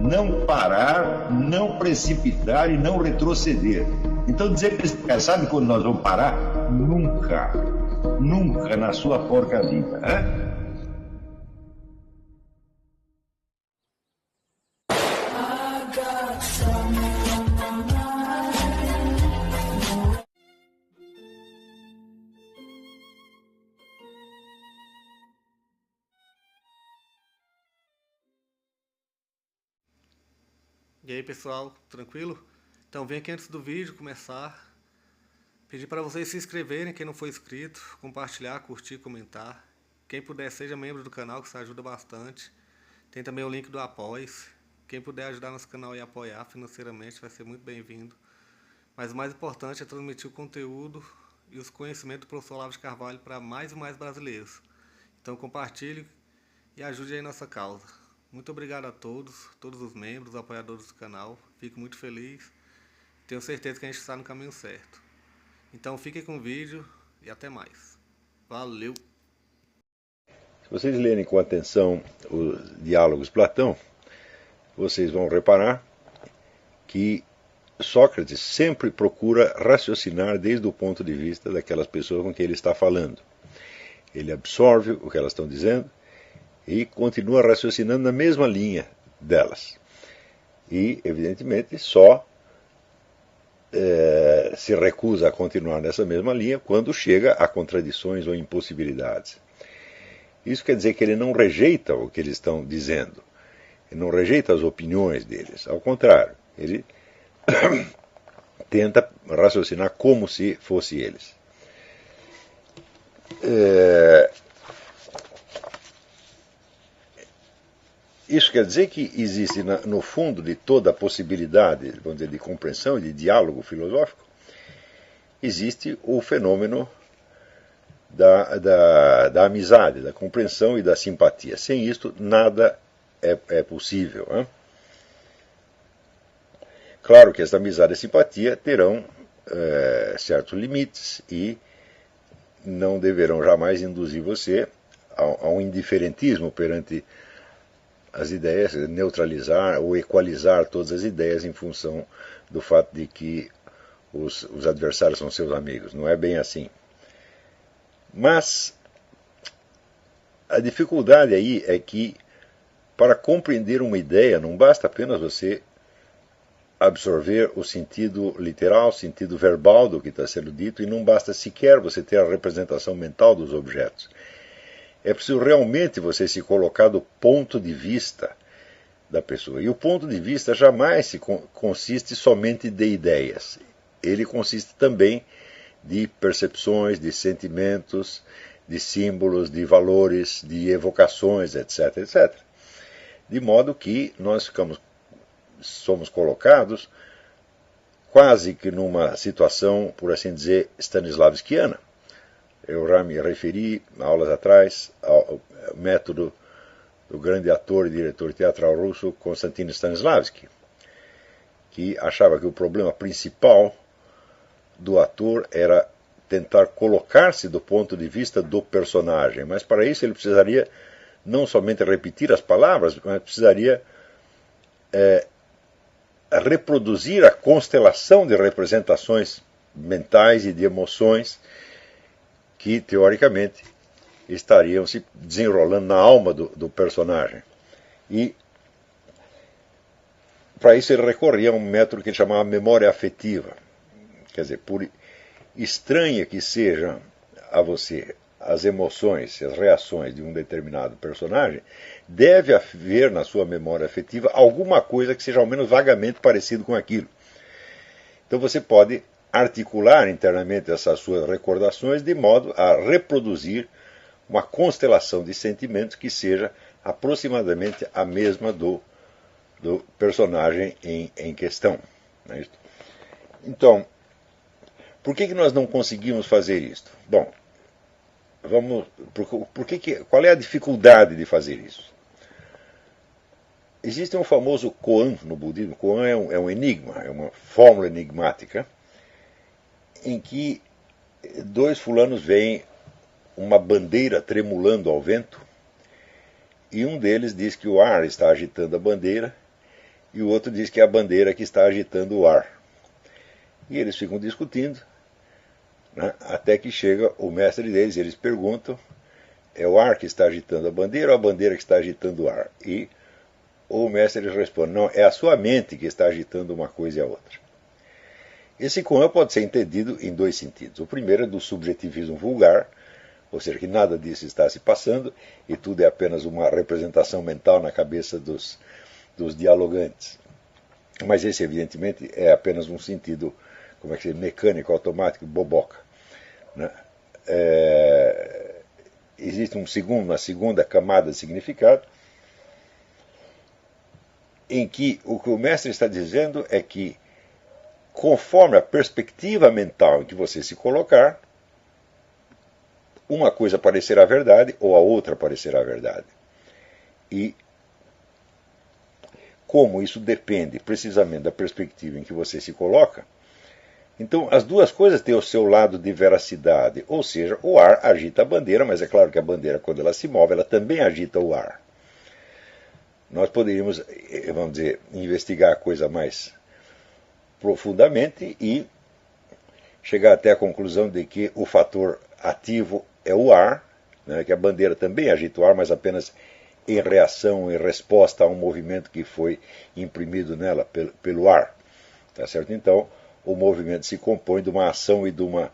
não parar, não precipitar e não retroceder. Então dizer para esse cara, sabe quando nós vamos parar? Nunca. Nunca na sua porca vida. Né? E aí pessoal, tranquilo? Então vem aqui antes do vídeo começar, pedir para vocês se inscreverem, quem não for inscrito, compartilhar, curtir, comentar. Quem puder seja membro do canal, que isso ajuda bastante. Tem também o link do Apoia-se. Quem puder ajudar nosso canal e apoiar financeiramente vai ser muito bem-vindo. Mas o mais importante é transmitir o conteúdo e os conhecimentos do professor Olavo de Carvalho para mais e mais brasileiros. Então compartilhe e ajude aí nossa causa. Muito obrigado a todos os membros, apoiadores do canal. Fico muito feliz. Tenho certeza que a gente está no caminho certo. Então fiquem com o vídeo e até mais. Valeu! Se vocês lerem com atenção os diálogos de Platão, vocês vão reparar que Sócrates sempre procura raciocinar desde o ponto de vista daquelas pessoas com quem ele está falando. Ele absorve o que elas estão dizendo e continua raciocinando na mesma linha delas. E, evidentemente, só se recusa a continuar nessa mesma linha quando chega a contradições ou impossibilidades. Isso quer dizer que ele não rejeita o que eles estão dizendo, ele não rejeita as opiniões deles, ao contrário, ele tenta raciocinar como se fosse eles. Isso quer dizer que existe no fundo de toda a possibilidade, vamos dizer, de compreensão e de diálogo filosófico, existe o fenômeno da amizade, da compreensão e da simpatia. Sem isto, nada é possível. Hein? Claro que esta amizade e simpatia terão certos limites e não deverão jamais induzir você a um indiferentismo perante as ideias, neutralizar ou equalizar todas as ideias em função do fato de que os adversários são seus amigos. Não é bem assim. Mas a dificuldade aí é que, para compreender uma ideia, não basta apenas você absorver o sentido literal, o sentido verbal do que está sendo dito, e não basta sequer você ter a representação mental dos objetos. É preciso realmente você se colocar do ponto de vista da pessoa. E o ponto de vista jamais consiste somente de ideias. Ele consiste também de percepções, de sentimentos, de símbolos, de valores, de evocações, etc, etc. De modo que nós somos colocados quase que numa situação, por assim dizer, stanislavskiana. Eu já me referi, aulas atrás, ao método do grande ator e diretor teatral russo Konstantin Stanislavski, que achava que o problema principal do ator era tentar colocar-se do ponto de vista do personagem, mas para isso ele precisaria não somente repetir as palavras, mas precisaria reproduzir a constelação de representações mentais e de emoções que, teoricamente, estariam se desenrolando na alma do personagem. E, para isso, ele recorria a um método que ele chamava memória afetiva. Quer dizer, por estranha que sejam a você as emoções, as reações de um determinado personagem, deve haver na sua memória afetiva alguma coisa que seja ao menos vagamente parecido com aquilo. Então você pode articular internamente essas suas recordações de modo a reproduzir uma constelação de sentimentos que seja aproximadamente a mesma do personagem em questão. Não é isso? Então, por que nós não conseguimos fazer isto? Bom, qual é a dificuldade de fazer isso? Existe um famoso koan no budismo. Koan é um enigma, é uma fórmula enigmática, em que dois fulanos veem uma bandeira tremulando ao vento, e um deles diz que o ar está agitando a bandeira, e o outro diz que é a bandeira que está agitando o ar. E eles ficam discutindo, né, até que chega o mestre deles, e eles perguntam, é o ar que está agitando a bandeira ou a bandeira que está agitando o ar? E o mestre responde, não, é a sua mente que está agitando uma coisa e a outra. Esse Koan pode ser entendido em dois sentidos. O primeiro é do subjetivismo vulgar, ou seja, que nada disso está se passando e tudo é apenas uma representação mental na cabeça dos dialogantes. Mas esse, evidentemente, é apenas um sentido, como é que se diz, mecânico, automático, boboca, né? Existe uma segunda camada de significado, em que o mestre está dizendo é que, conforme a perspectiva mental em que você se colocar, uma coisa parecerá verdade ou a outra parecerá verdade. E como isso depende precisamente da perspectiva em que você se coloca, então as duas coisas têm o seu lado de veracidade, ou seja, o ar agita a bandeira, mas é claro que a bandeira, quando ela se move, ela também agita o ar. Nós poderíamos, vamos dizer, investigar a coisa mais profundamente e chegar até a conclusão de que o fator ativo é o ar, né, que a bandeira também agita o ar, mas apenas em reação, em resposta a um movimento que foi imprimido nela pelo ar. Tá certo? Então, o movimento se compõe de uma ação e de uma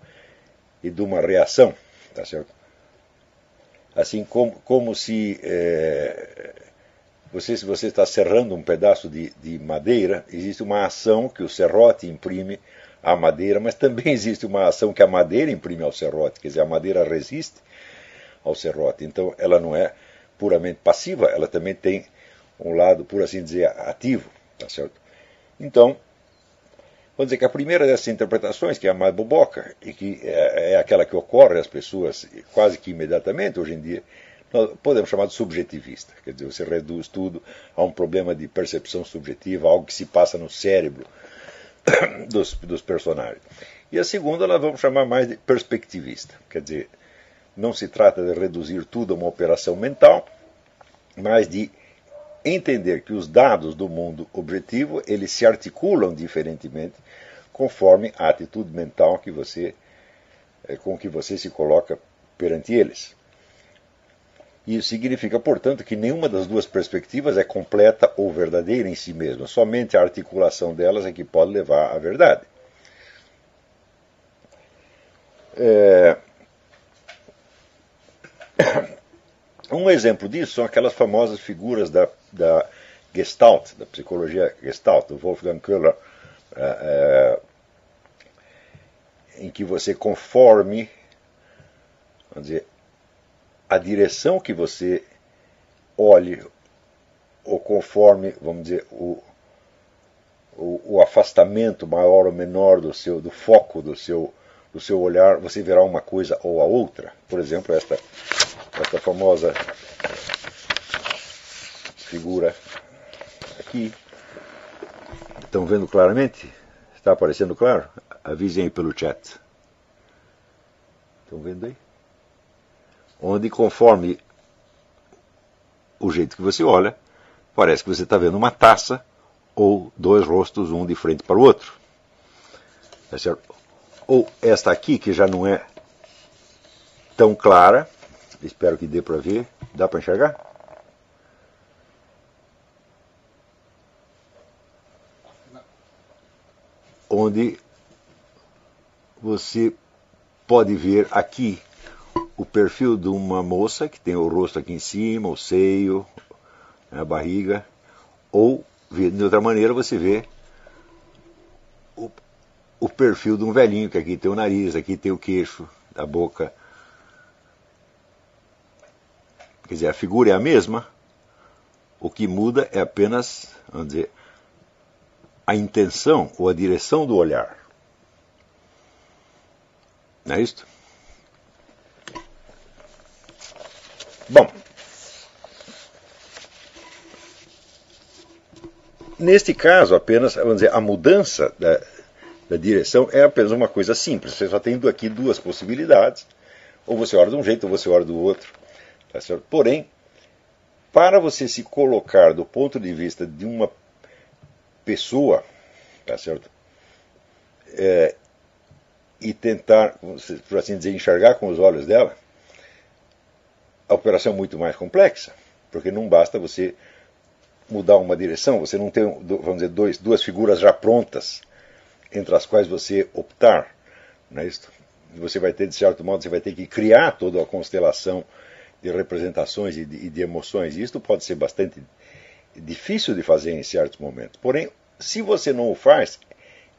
reação. Tá certo? Assim como se você está serrando um pedaço de madeira, existe uma ação que o serrote imprime à madeira, mas também existe uma ação que a madeira imprime ao serrote, quer dizer, a madeira resiste ao serrote. Então ela não é puramente passiva, ela também tem um lado, por assim dizer, ativo. Tá certo? Então, vamos dizer que a primeira dessas interpretações, que é a mais boboca, e que é aquela que ocorre às pessoas quase que imediatamente hoje em dia, nós podemos chamar de subjetivista. Quer dizer, você reduz tudo a um problema de percepção subjetiva, algo que se passa no cérebro dos personagens. E a segunda nós vamos chamar mais de perspectivista. Quer dizer, não se trata de reduzir tudo a uma operação mental, mas de entender que os dados do mundo objetivo, eles se articulam diferentemente conforme a atitude mental com que você se coloca perante eles. Isso significa, portanto, que nenhuma das duas perspectivas é completa ou verdadeira em si mesma. Somente a articulação delas é que pode levar à verdade. Um exemplo disso são aquelas famosas figuras da Gestalt, da psicologia Gestalt, do Wolfgang Köhler, em que você conforme, vamos dizer, a direção que você olhe, ou conforme, vamos dizer, o afastamento maior ou menor do foco do seu olhar, você verá uma coisa ou a outra. Por exemplo, esta famosa figura aqui. Estão vendo claramente? Está aparecendo claro? Avisem aí pelo chat. Estão vendo aí? Onde, conforme o jeito que você olha, parece que você está vendo uma taça ou dois rostos, um de frente para o outro. Tá certo? Ou esta aqui, que já não é tão clara, espero que dê para ver. Dá para enxergar? Onde você pode ver aqui o perfil de uma moça que tem o rosto aqui em cima, o seio, a barriga, ou, de outra maneira, você vê o perfil de um velhinho, que aqui tem o nariz, aqui tem o queixo, a boca. Quer dizer, a figura é a mesma, o que muda é apenas, vamos dizer, a intenção ou a direção do olhar. Não é isto? Bom, neste caso, apenas, vamos dizer, a mudança da direção é apenas uma coisa simples. Você só tem aqui duas possibilidades. Ou você olha de um jeito, ou você olha do outro. Tá certo? Porém, para você se colocar do ponto de vista de uma pessoa, tá certo? E tentar, por assim dizer, enxergar com os olhos dela, a operação é muito mais complexa, porque não basta você mudar uma direção, você não tem, vamos dizer, duas figuras já prontas entre as quais você optar, não é isso? Você vai ter, de certo modo, você vai ter que criar toda a constelação de representações e de emoções, e isto pode ser bastante difícil de fazer em certos momentos. Porém, se você não o faz,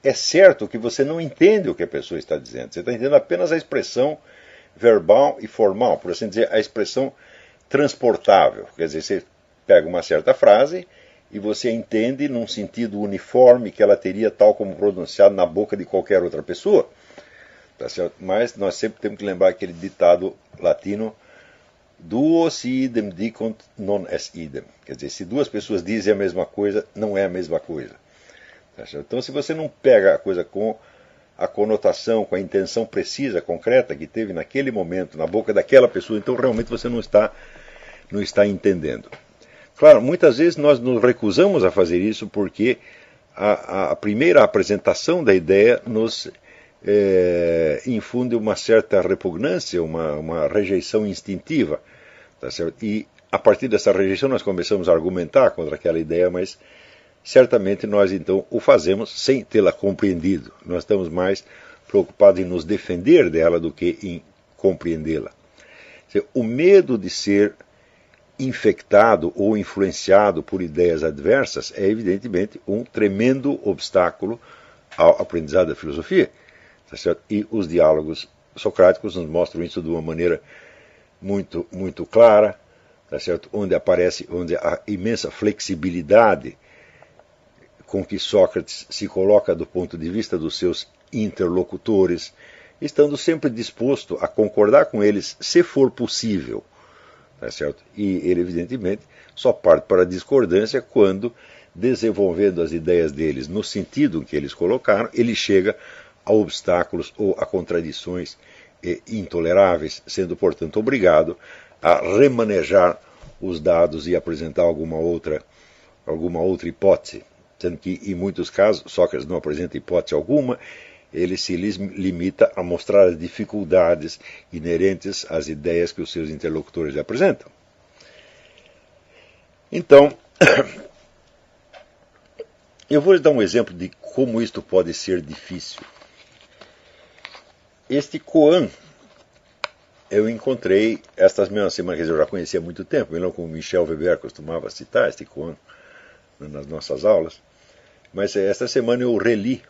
é certo que você não entende o que a pessoa está dizendo. Você está entendendo apenas a expressão verbal e formal, por assim dizer, a expressão transportável. Quer dizer, você pega uma certa frase e você entende num sentido uniforme que ela teria tal como pronunciado na boca de qualquer outra pessoa. Tá certo? Mas nós sempre temos que lembrar aquele ditado latino: duo si idem dicunt non est idem. Quer dizer, se duas pessoas dizem a mesma coisa, não é a mesma coisa. Tá certo? Então, se você não pega a coisa com a conotação, com a intenção precisa, concreta que teve naquele momento, na boca daquela pessoa, então realmente você não está entendendo. Claro, muitas vezes nós nos recusamos a fazer isso porque a primeira apresentação da ideia nos infunde uma certa repugnância, uma rejeição instintiva. Tá certo? E a partir dessa rejeição nós começamos a argumentar contra aquela ideia, mas certamente nós então o fazemos sem tê-la compreendido. Nós estamos mais preocupados em nos defender dela do que em compreendê-la. O medo de ser infectado ou influenciado por ideias adversas é evidentemente um tremendo obstáculo ao aprendizado da filosofia. Tá certo? E os diálogos socráticos nos mostram isso de uma maneira muito, muito clara, tá certo? Onde a imensa flexibilidade com que Sócrates se coloca do ponto de vista dos seus interlocutores, estando sempre disposto a concordar com eles, se for possível. Tá certo? E ele, evidentemente, só parte para a discordância quando, desenvolvendo as ideias deles no sentido que eles colocaram, ele chega a obstáculos ou a contradições intoleráveis, sendo, portanto, obrigado a remanejar os dados e apresentar alguma outra hipótese. Sendo que, em muitos casos, Sócrates não apresenta hipótese alguma, ele se limita a mostrar as dificuldades inerentes às ideias que os seus interlocutores lhe apresentam. Então, eu vou lhe dar um exemplo de como isto pode ser difícil. Este koan eu encontrei estas mesmas semanas, eu já conhecia há muito tempo, eu não como Michel Weber costumava citar este koan nas nossas aulas, mas esta semana eu reli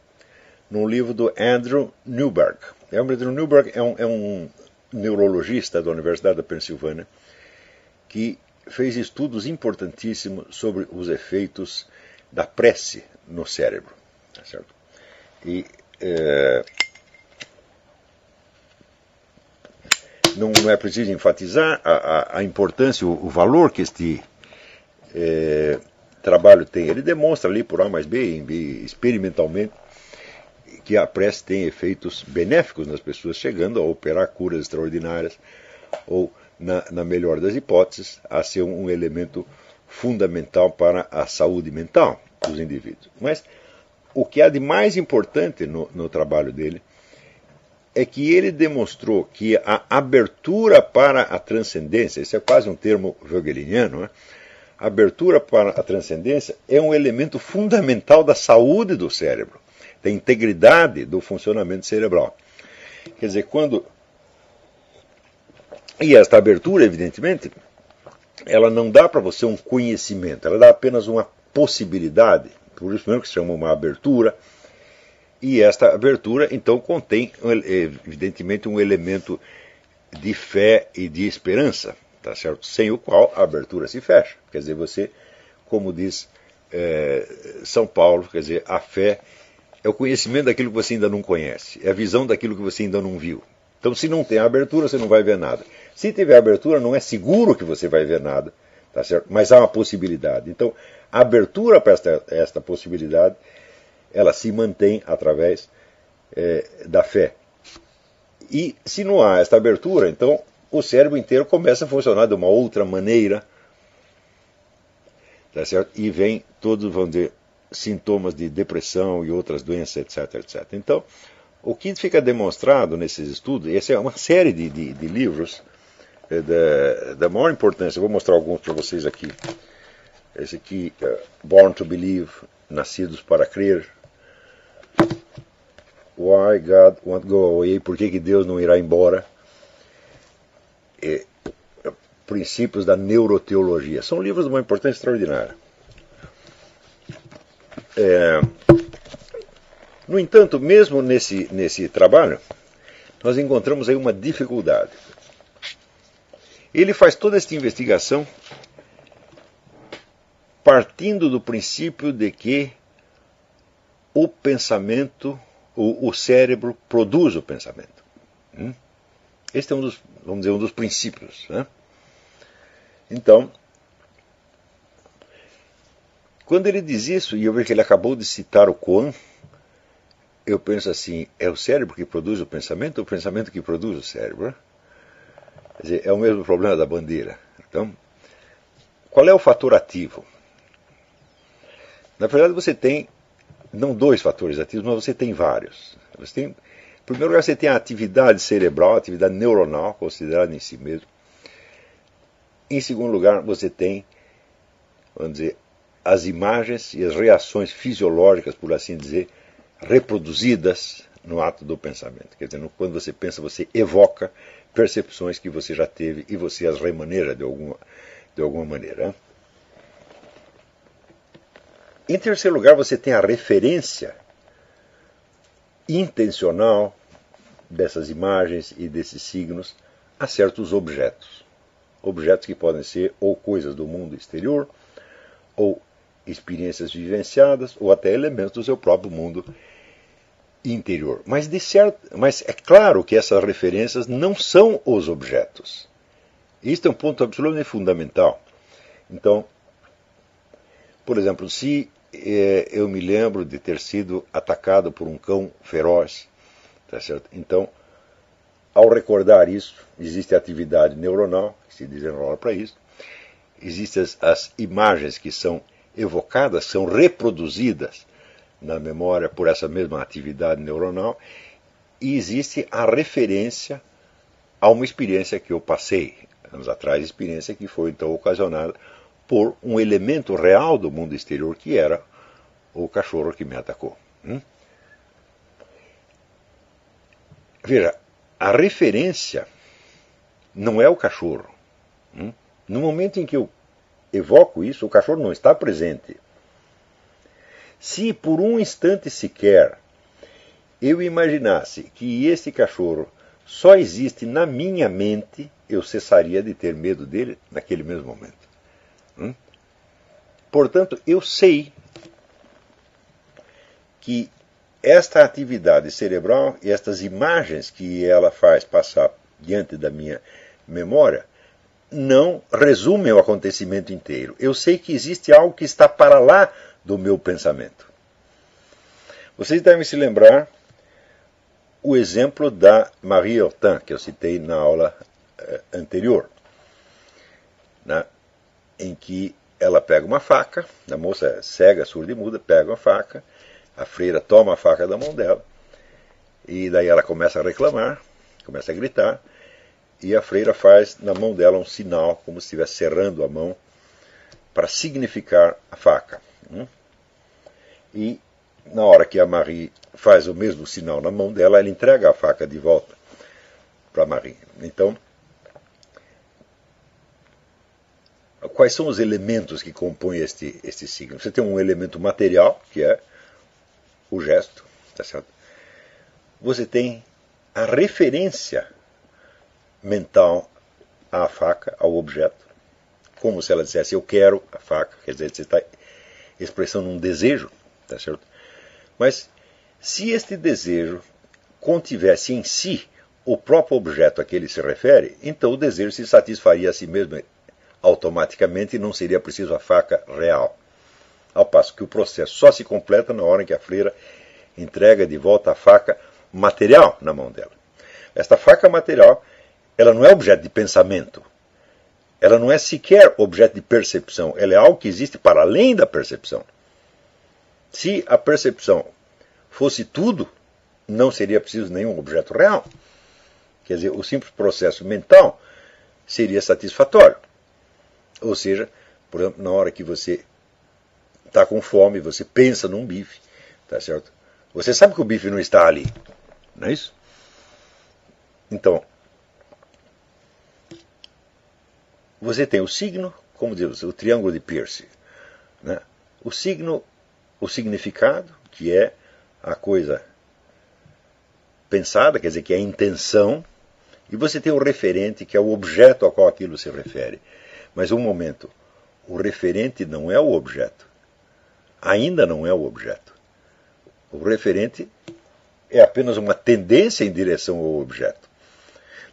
num livro do Andrew Newberg. Andrew Newberg é um neurologista da Universidade da Pensilvânia que fez estudos importantíssimos sobre os efeitos da prece no cérebro. Tá certo? E não é preciso enfatizar a importância, o valor que este trabalho tem. Ele demonstra ali por A mais B, experimentalmente, que a prece tem efeitos benéficos nas pessoas, chegando a operar curas extraordinárias, ou, na melhor das hipóteses, a ser um elemento fundamental para a saúde mental dos indivíduos. Mas o que há de mais importante no trabalho dele é que ele demonstrou que a abertura para a transcendência, isso é quase um termo wegeliniano, né? A abertura para a transcendência é um elemento fundamental da saúde do cérebro, da integridade do funcionamento cerebral. Quer dizer, E esta abertura, evidentemente, ela não dá para você um conhecimento, ela dá apenas uma possibilidade, por isso mesmo que se chama uma abertura, e esta abertura, então, contém, evidentemente, um elemento de fé e de esperança, tá certo? Sem o qual a abertura se fecha. Quer dizer, você, como diz São Paulo, quer dizer, a fé é o conhecimento daquilo que você ainda não conhece, é a visão daquilo que você ainda não viu. Então, se não tem abertura, você não vai ver nada. Se tiver abertura, não é seguro que você vai ver nada, tá certo? Mas há uma possibilidade. Então, a abertura para esta possibilidade, ela se mantém através da fé. E se não há esta abertura, então o cérebro inteiro começa a funcionar de uma outra maneira, tá certo? E vem todos, vamos dizer, sintomas de depressão e outras doenças, etc, etc. Então, o que fica demonstrado nesses estudos, essa é uma série de livros da maior importância. Eu vou mostrar alguns para vocês aqui. Esse aqui, Born to Believe, Nascidos para Crer. Why God Won't Go Away, Por que Deus não irá embora? Princípios da Neuroteologia. São livros de uma importância extraordinária. No entanto, mesmo nesse trabalho, nós encontramos aí uma dificuldade. Ele faz toda esta investigação partindo do princípio de que o pensamento, o cérebro produz o pensamento. Este é vamos dizer, um dos princípios, né? Então, quando ele diz isso, e eu vejo que ele acabou de citar o Koan, eu penso assim, é o cérebro que produz o pensamento ou o pensamento que produz o cérebro? Né? Quer dizer, é o mesmo problema da bandeira. Então, qual é o fator ativo? Na verdade, você tem, não dois fatores ativos, mas você tem vários. Em primeiro lugar, você tem a atividade cerebral, a atividade neuronal, considerada em si mesmo. Em segundo lugar, você tem, vamos dizer, as imagens e as reações fisiológicas, por assim dizer, reproduzidas no ato do pensamento. Quer dizer, quando você pensa, você evoca percepções que você já teve e você as remaneja de alguma maneira. Né? Em terceiro lugar, você tem a referência intencional dessas imagens e desses signos a certos objetos. Objetos que podem ser ou coisas do mundo exterior, ou experiências vivenciadas, ou até elementos do seu próprio mundo interior. Mas é claro que essas referências não são os objetos. Isto é um ponto absolutamente fundamental. Então, por exemplo, se eu me lembro de ter sido atacado por um cão feroz, tá certo? Então, ao recordar isso, existe a atividade neuronal, que se desenrola para isso, existem as imagens que são evocadas, são reproduzidas na memória por essa mesma atividade neuronal, e existe a referência a uma experiência que eu passei anos atrás, experiência que foi então ocasionada por um elemento real do mundo exterior, que era o cachorro que me atacou. Veja, a referência não é o cachorro. No momento em que eu evoco isso, o cachorro não está presente. Se por um instante sequer eu imaginasse que esse cachorro só existe na minha mente, eu cessaria de ter medo dele naquele mesmo momento. Portanto, eu sei que esta atividade cerebral e estas imagens que ela faz passar diante da minha memória não resumem o acontecimento inteiro. Eu sei que existe algo que está para lá do meu pensamento. Vocês devem se lembrar o exemplo da Marie Hortin, que eu citei na aula anterior, né, em que ela pega uma faca, a moça é cega, surda e muda, pega uma faca, a freira toma a faca da mão dela, e daí ela começa a reclamar, começa a gritar, e a freira faz na mão dela um sinal, como se estivesse cerrando a mão, para significar a faca. E na hora que a Marie faz o mesmo sinal na mão dela, ela entrega a faca de volta para a Marie. Então, quais são os elementos que compõem este signo? Você tem um elemento material, que é o gesto, tá certo? Você tem a referência mental à faca, ao objeto, como se ela dissesse, eu quero a faca, quer dizer, você está expressando um desejo, tá certo? Mas se este desejo contivesse em si o próprio objeto a que ele se refere, então o desejo se satisfaria a si mesmo automaticamente e não seria preciso a faca real. Ao passo que o processo só se completa na hora em que a freira entrega de volta a faca material na mão dela. Esta faca material, ela não é objeto de pensamento. Ela não é sequer objeto de percepção. Ela é algo que existe para além da percepção. Se a percepção fosse tudo, não seria preciso nenhum objeto real. Quer dizer, o simples processo mental seria satisfatório. Ou seja, por exemplo, na hora que você está com fome, você pensa num bife, tá certo? Você sabe que o bife não está ali, não é isso? Então, você tem o signo, como diz o triângulo de Peirce, né? O signo, o significado, que é a coisa pensada, quer dizer, que é a intenção, e você tem o referente, que é o objeto ao qual aquilo se refere. Mas um momento, o referente não é o objeto. Ainda não é o objeto. O referente é apenas uma tendência em direção ao objeto.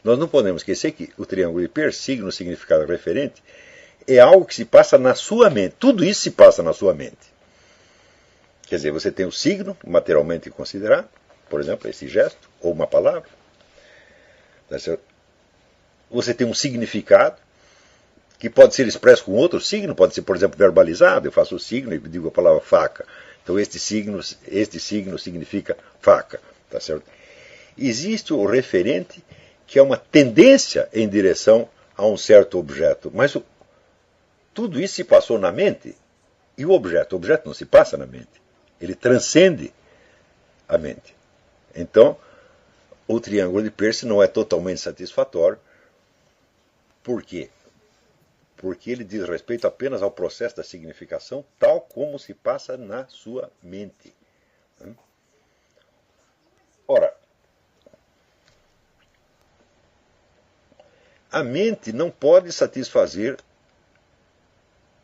Nós não podemos esquecer que o triângulo de Peirce, signo, significado, referente, é algo que se passa na sua mente. Tudo isso se passa na sua mente. Quer dizer, você tem o signo, materialmente considerado, por exemplo, esse gesto, ou uma palavra. Você tem um significado, que pode ser expresso com outro signo, pode ser, por exemplo, verbalizado. Eu faço o signo e digo a palavra faca. Então este signo significa faca. Tá certo? Existe o referente, que é uma tendência em direção a um certo objeto. Mas tudo isso se passou na mente. E o objeto não se passa na mente. Ele transcende a mente. Então, o triângulo de Peirce não é totalmente satisfatório. Por quê? Porque ele diz respeito apenas ao processo da significação, tal como se passa na sua mente. Ora, a mente não pode satisfazer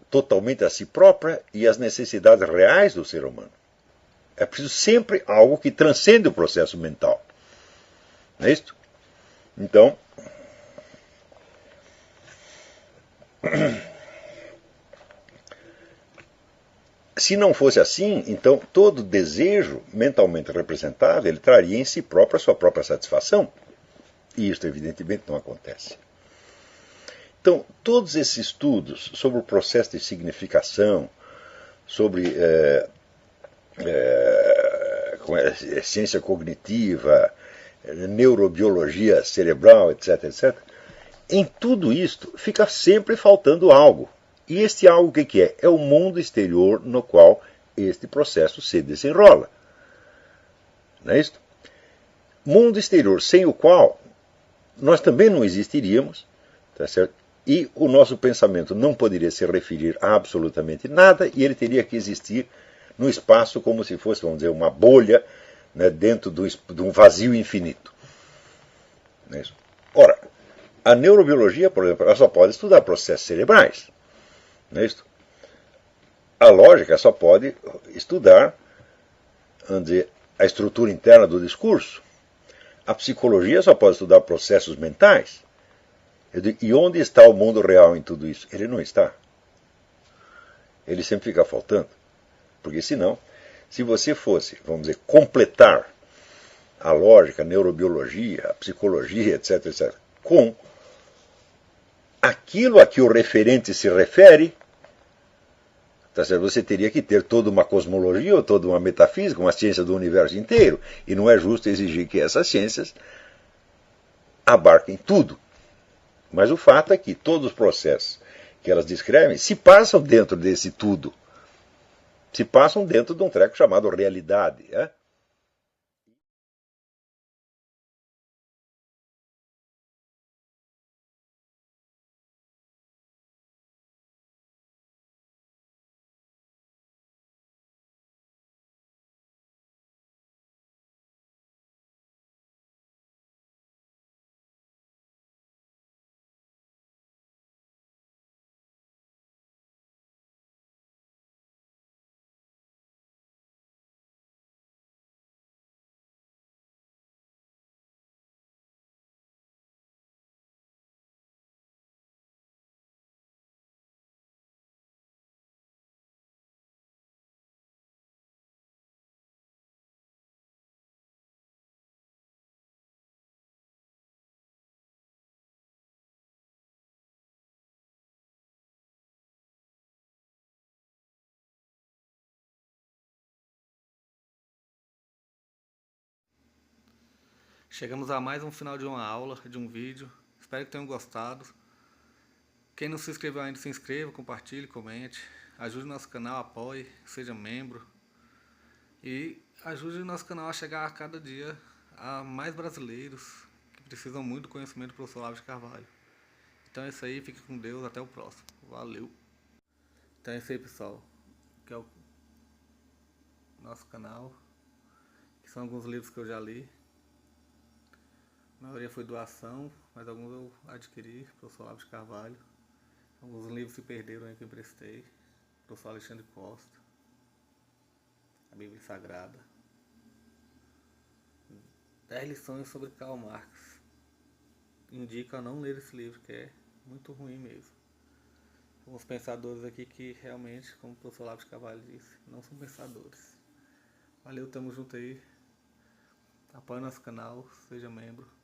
totalmente a si própria e as necessidades reais do ser humano. É preciso sempre algo que transcende o processo mental. Não é isto? Então, se não fosse assim, então todo desejo mentalmente representado, ele traria em si próprio a sua própria satisfação. E isso, evidentemente, não acontece. Então, todos esses estudos sobre o processo de significação, sobre ciência cognitiva, neurobiologia cerebral, etc., etc., em tudo isto fica sempre faltando algo. E este algo o que é? É o mundo exterior no qual este processo se desenrola. Não é isto? Mundo exterior sem o qual nós também não existiríamos, tá certo? E o nosso pensamento não poderia se referir a absolutamente nada e ele teria que existir no espaço como se fosse, vamos dizer, uma bolha, né, dentro de um vazio infinito. Não é isso? Ora, a neurobiologia, por exemplo, ela só pode estudar processos cerebrais. Não é isso? A lógica só pode estudar, vamos dizer, a estrutura interna do discurso. A psicologia só pode estudar processos mentais. E onde está o mundo real em tudo isso? Ele não está. Ele sempre fica faltando. Porque senão, se você fosse, vamos dizer, completar a lógica, a neurobiologia, a psicologia, etc., etc., com aquilo a que o referente se refere, tá certo? Você teria que ter toda uma cosmologia ou toda uma metafísica, uma ciência do universo inteiro. E não é justo exigir que essas ciências abarquem tudo. Mas o fato é que todos os processos que elas descrevem se passam dentro desse tudo. Se passam dentro de um treco chamado realidade. Chegamos a mais um final de uma aula, de um vídeo. Espero que tenham gostado. Quem não se inscreveu ainda, se inscreva, compartilhe, comente. Ajude o nosso canal, apoie, seja membro. E ajude o nosso canal a chegar a cada dia a mais brasileiros que precisam muito do conhecimento do professor Olavo de Carvalho. Então é isso aí, fique com Deus, até o próximo. Valeu! Então é isso aí, pessoal. Que é o nosso canal. Que são alguns livros que eu já li. A maioria foi doação, mas alguns eu adquiri, professor Olavo de Carvalho. Alguns livros se perderam aí que eu emprestei. Professor Alexandre Costa. A Bíblia Sagrada. 10 lições sobre Karl Marx. Indico a não ler esse livro, que é muito ruim mesmo. Alguns pensadores aqui que realmente, como o professor Olavo de Carvalho disse, não são pensadores. Valeu, tamo junto aí. Apoie nosso canal, seja membro.